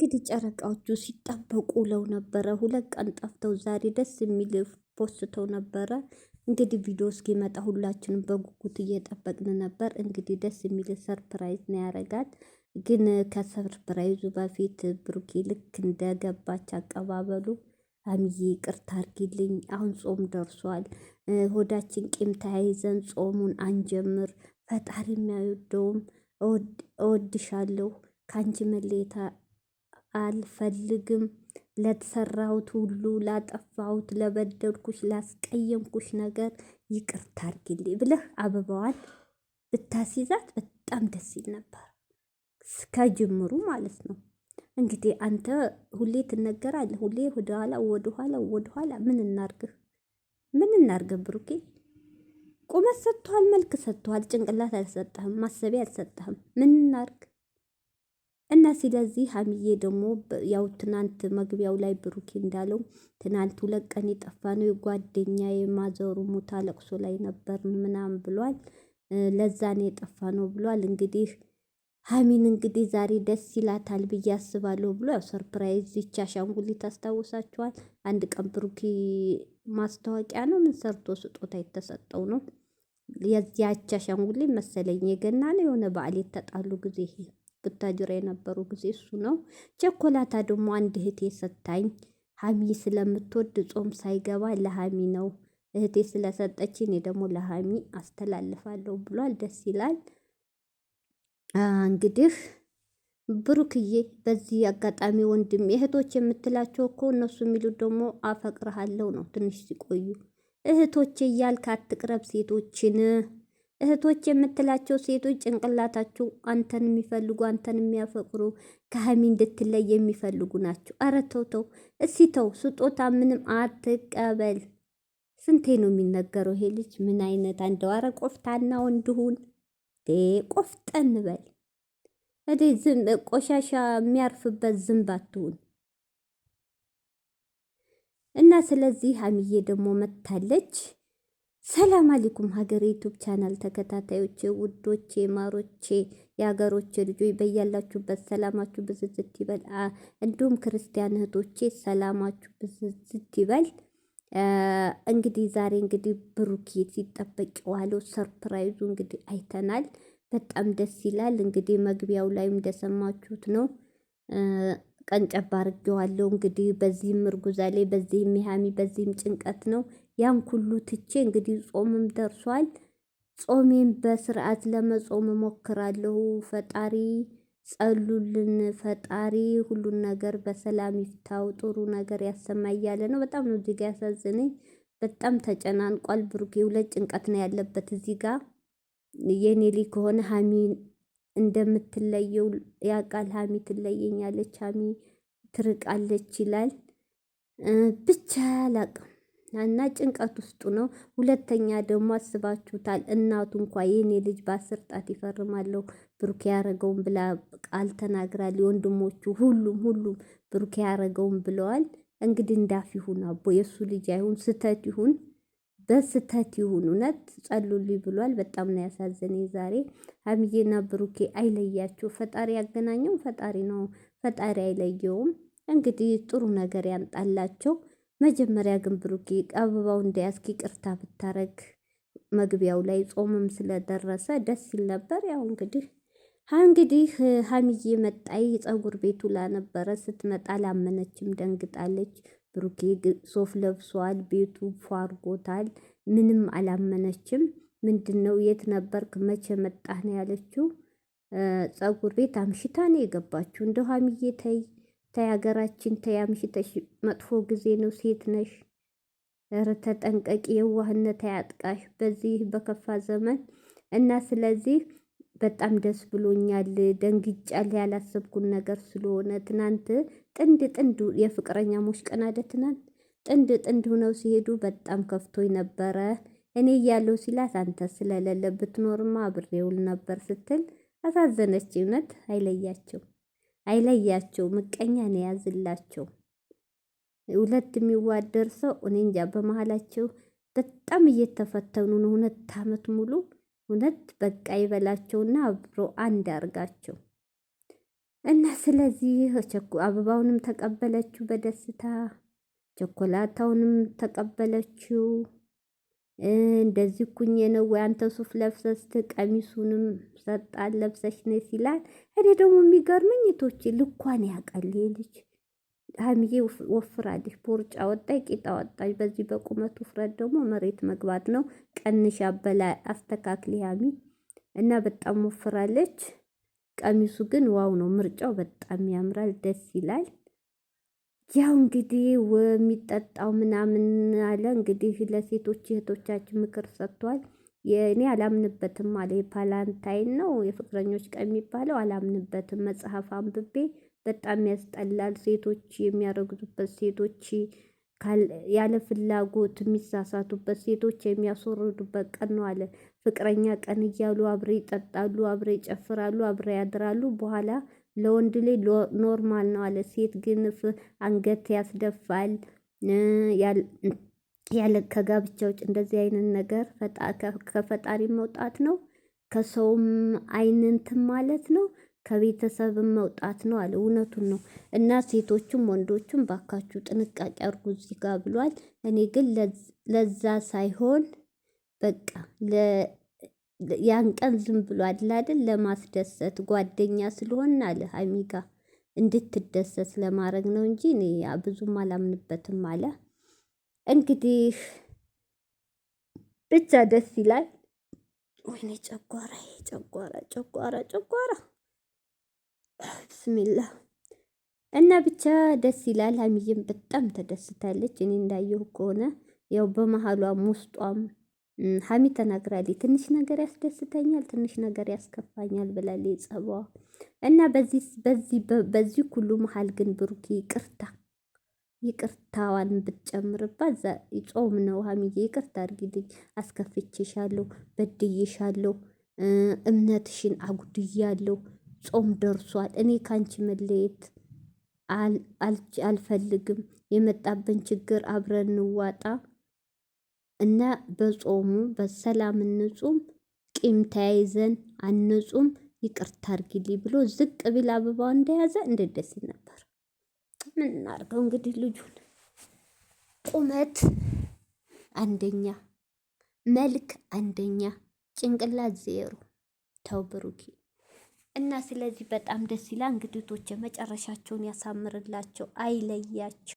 እንግዲህ ጨረቃዎቹ ሲጠበቁ ውለው ነበረ። 2 ቀን ጠፍተው ዛሬ ደስ የሚል ፖስተው ነበረ። እንግዲህ ቪዲዮ እስኪመጣ ሁላችንም በጉጉት እየጠበቅን ነበር። እንግዲህ ደስ የሚል ሰርፕራይዝ ነው ያረጋት። ግን ከሰርፕራይዙ በፊት ብሩኬ ልክ እንደገባች አቀባበሉ ሀይሚዬ ይቅርታ አርጊልኝ፣ አሁን ጾም ደርሷል፣ ሆዳችን ቂም ተያይዘን ጾሙን አንጀምር፣ ፈጣሪ የሚያወደውም እወድሻለሁ፣ ከአንቺ መለየት አልፈልግም፣ ለተሰራሁት ሁሉ፣ ላጠፋሁት፣ ለበደልኩሽ፣ ላስቀየምኩሽ ነገር ይቅርታ አርጊልኝ ብለህ አበባዋን ብታስይዛት በጣም ደስ ይል ነበር። ከጅምሩ ማለት ነው። እንግዲህ አንተ ሁሌ ትነገራለህ፣ ሁሌ ወደኋላ ወደኋላ ወደኋላ። ምን እናርግህ? ምን እናርግህ? ብሩኬ ቁመት ሰጥቷል፣ መልክ ሰጥቷል፣ ጭንቅላት አልሰጠህም፣ ማሰቢያ አልሰጠህም። ምን እናርግ? እና ስለዚህ ሀሚዬ ደግሞ ያው ትናንት መግቢያው ላይ ብሩኬ እንዳለው ትናንት 2 ቀን የጠፋ ነው የጓደኛ የማዘሩ ሙታ ለቅሶ ላይ ነበር ምናምን ብሏል። ለዛ ነው የጠፋ ነው ብሏል። እንግዲህ ሀሚን እንግዲህ ዛሬ ደስ ይላታል ብዬ አስባለሁ ብሎ ያው ሰርፕራይዝ ይቻ አሻንጉሊት ታስታውሳችኋል። አንድ ቀን ብሩኬ ማስታወቂያ ነው ምን ሰርቶ ስጦታ የተሰጠው ነው የዚያች አሻንጉሊት መሰለኝ የገና ነው የሆነ በዓል የተጣሉ ጊዜ ብታጅራ የነበሩ ጊዜ እሱ ነው። ቸኮላታ ደግሞ አንድ እህቴ ሰታኝ ሀሚ ስለምትወድ ጾም ሳይገባ ለሀሚ ነው እህቴ ስለሰጠች እኔ ደግሞ ለሀሚ አስተላልፋለሁ ብሏል። ደስ ይላል። እንግዲህ ብሩክዬ በዚህ አጋጣሚ ወንድም እህቶች የምትላቸው እኮ እነሱ የሚሉት ደግሞ አፈቅርሃለሁ ነው። ትንሽ ሲቆዩ እህቶች እያልክ አትቅረብ ሴቶችን። እህቶች የምትላቸው ሴቶች ጭንቅላታቸው አንተን የሚፈልጉ አንተን የሚያፈቅሩ ከሀሚ እንድትለይ የሚፈልጉ ናቸው። አረ ተው ተው፣ እስኪ ተው። ስጦታ ምንም አትቀበል። ስንቴ ነው የሚነገረው? ይሄ ልጅ ምን አይነት አንደው። አረ ቆፍታና ወንድሁን ቆፍጠን በል እዴ። ዝም ቆሻሻ የሚያርፍበት ዝንብ አትሁን። እና ስለዚህ ሀሚዬ ደግሞ መታለች። ሰላም አለይኩም ሀገሬ ዩቱብ ቻናል ተከታታዮቼ፣ ውዶቼ፣ ማሮቼ፣ የሀገሮቼ ልጆች በያላችሁበት ሰላማችሁ ብዝዝት ይበል። እንዲሁም ክርስቲያን እህቶቼ ሰላማችሁ ብዝዝት ይበል። እንግዲህ ዛሬ እንግዲህ ብሩኬ ሲጠበቅ የዋለው ሰርፕራይዙ እንግዲህ አይተናል። በጣም ደስ ይላል። እንግዲህ መግቢያው ላይም እንደሰማችሁት ነው። ቀንጨባ አድርጌዋለሁ። እንግዲህ በዚህም እርጉዛ ላይ በዚህም የሀሚ በዚህም ጭንቀት ነው። ያን ሁሉ ትቼ እንግዲህ ጾምም ደርሷል። ጾሜን በስርዓት ለመጾም እሞክራለሁ። ፈጣሪ ጸሉልን፣ ፈጣሪ ሁሉን ነገር በሰላም ይፍታው፣ ጥሩ ነገር ያሰማ እያለ ነው። በጣም ነው እዚህ ጋ ያሳዝነኝ። በጣም ተጨናንቋል ብሩኬ። 2 ጭንቀት ነው ያለበት እዚህ ጋር። የኔ ልጅ ከሆነ ሀሚ እንደምትለየው ያውቃል። ሀሚ ትለየኛለች፣ ሀሚ ትርቃለች ይላል። ብቻ አላቅም እና ጭንቀት ውስጡ ነው። ሁለተኛ ደግሞ አስባችሁታል፣ እናቱ እንኳ የኔ ልጅ በ10 ጣት ይፈርማለሁ ብሩኬ ያረገውን ብላ ቃል ተናግራል። ወንድሞቹ ሁሉም ብሩኬ ያረገውን ብለዋል። እንግዲህ እንዳፍ ይሁን አቦ፣ የእሱ ልጅ አይሁን፣ ስተት ይሁን በስተት ይሁን እውነት ጸሉልኝ ብሏል። በጣም ነው ያሳዘነኝ ዛሬ። ሀሚዬና ብሩኬ አይለያችሁ፣ ፈጣሪ ያገናኘው ፈጣሪ ነው፣ ፈጣሪ አይለየውም። እንግዲህ ጥሩ ነገር ያምጣላቸው። መጀመሪያ ግን ብሩኬ አበባው እንዳያስኪ ቅርታ ብታረግ መግቢያው ላይ ጾምም ስለደረሰ ደስ ይል ነበር። ያው እንግዲህ ሀሚዬ መጣይ ፀጉር ቤቱ ላነበረ ስትመጣ ላመነችም፣ ደንግጣለች። ብሩኬ ሶፍ ለብሷል፣ ቤቱ ፏርጎታል። ምንም አላመነችም። ምንድነው የት ነበርክ መቼ መጣህ ነው ያለችው። ፀጉር ቤት አምሽታ ነው የገባችው። እንደው ሀሚዬ ተይ ተይ፣ ሀገራችን ተይ፣ አምሽተሽ መጥፎ ጊዜ ነው፣ ሴት ነሽ። ኧረ ተጠንቀቂ፣ የዋህነት አያጥቃሽ በዚህ በከፋ ዘመን። እና ስለዚህ በጣም ደስ ብሎኛል። ደንግጫል፣ ያላሰብኩን ነገር ስለሆነ ትናንት ጥንድ የፍቅረኛሞች ቀን አይደል? ትናንት ጥንድ ሆነው ሲሄዱ በጣም ከፍቶኝ ነበረ። እኔ እያለሁ ሲላት አንተ ስለሌለ ብትኖርማ አብሬውል ነበር ስትል አሳዘነች። እውነት አይለያቸው፣ ምቀኛ ነው ያዝላቸው። 2 የሚዋደር ሰው እኔ እንጃ፣ በመሀላቸው በጣም እየተፈተኑ ነው። 2 ዓመት ሙሉ እውነት በቃ ይበላቸውና አብሮ አንድ አርጋቸው። እና ስለዚህ አበባውንም ተቀበለችው በደስታ ቸኮላታውንም ተቀበለችው። እንደዚህ ኩኜ ነው ወይ አንተ ሱፍ ለብሰስ ቀሚሱንም ሰጣን ለብሰሽ ነይ ሲላል፣ እኔ ደግሞ የሚገርመኝ እህቶቼ ልኳን ያውቃል ልጅ ሀይሚዬ ወፍራለች፣ ቦርጫ ወጣች፣ ቂጣ ወጣች። በዚህ በቁመት ውፍረት ደግሞ መሬት መግባት ነው። ቀንሽ አበላ አስተካክሊ ሀሚ እና በጣም ወፍራለች። ቀሚሱ ግን ዋው ነው፣ ምርጫው በጣም ያምራል፣ ደስ ይላል። ያው እንግዲህ የሚጠጣው ምናምን አለ እንግዲህ ለሴቶች እህቶቻችን ምክር ሰጥቷል። የእኔ አላምንበትም አለ የፓላንታይን ነው የፍቅረኞች ቀን የሚባለው አላምንበትም። መጽሐፍ አንብቤ በጣም ያስጠላል። ሴቶች የሚያረግዙበት፣ ሴቶች ያለ ፍላጎት የሚሳሳቱበት፣ ሴቶች የሚያስወርዱበት ቀን ነው አለ። ፍቅረኛ ቀን እያሉ አብረ ይጠጣሉ፣ አብረ ይጨፍራሉ፣ አብረ ያድራሉ። በኋላ ለወንድ ላይ ኖርማል ነው አለ። ሴት ግን አንገት ያስደፋል። ያለ ከጋብቻ ውጭ እንደዚህ አይነት ነገር ከፈጣሪ መውጣት ነው፣ ከሰውም አይን እንትን ማለት ነው፣ ከቤተሰብም መውጣት ነው አለ። እውነቱን ነው። እና ሴቶቹም ወንዶቹም ባካችሁ ጥንቃቄ አድርጉ እዚህ ጋር ብሏል። እኔ ግን ለዛ ሳይሆን በቃ ያን ቀን ዝም ብሎ አይደል ለማስደሰት ጓደኛ ስለሆን አለ ሀይሚ ጋ እንድትደሰት ለማድረግ ነው እንጂ እኔ ብዙም አላምንበትም አለ። እንግዲህ ብቻ ደስ ይላል። ወይኔ ጨጓራ ጨጓራ ብስሚላ እና ብቻ ደስ ይላል። ሀይሚዬም በጣም ተደስታለች። እኔ እንዳየሁ ከሆነ ያው በመሀሏም ውስጧም ሀሚ ተናግራለች። ትንሽ ነገር ያስደስተኛል፣ ትንሽ ነገር ያስከፋኛል ብላለች ጸቧ። እና በዚህ ሁሉ መሀል ግን ብሩኬ ይቅርታዋን ብትጨምርባት ጾም ነው። ሀሚዬ ይቅርታ አድርጊልኝ፣ አስከፍቼሻለሁ፣ በድዬሻለሁ፣ እምነትሽን አጉድያለሁ፣ ጾም ደርሷል። እኔ ካንቺ መለየት አልፈልግም። የመጣብን ችግር አብረን እንዋጣ እና በጾሙ በሰላም እንጹም፣ ቂም ተያይዘን አንጹም፣ ይቅርታ አድርጊልኝ ብሎ ዝቅ ቢል አበባው እንደያዘ እንዴት ደስ ይል ነበር። ምን እናድርገው እንግዲህ ልጁን ቁመት አንደኛ፣ መልክ አንደኛ፣ ጭንቅላት ዜሮ። ተው ብሩኪ እና ስለዚህ በጣም ደስ ይላል። እንግዲህ ቶች መጨረሻቸውን ያሳምርላቸው፣ አይለያቸው።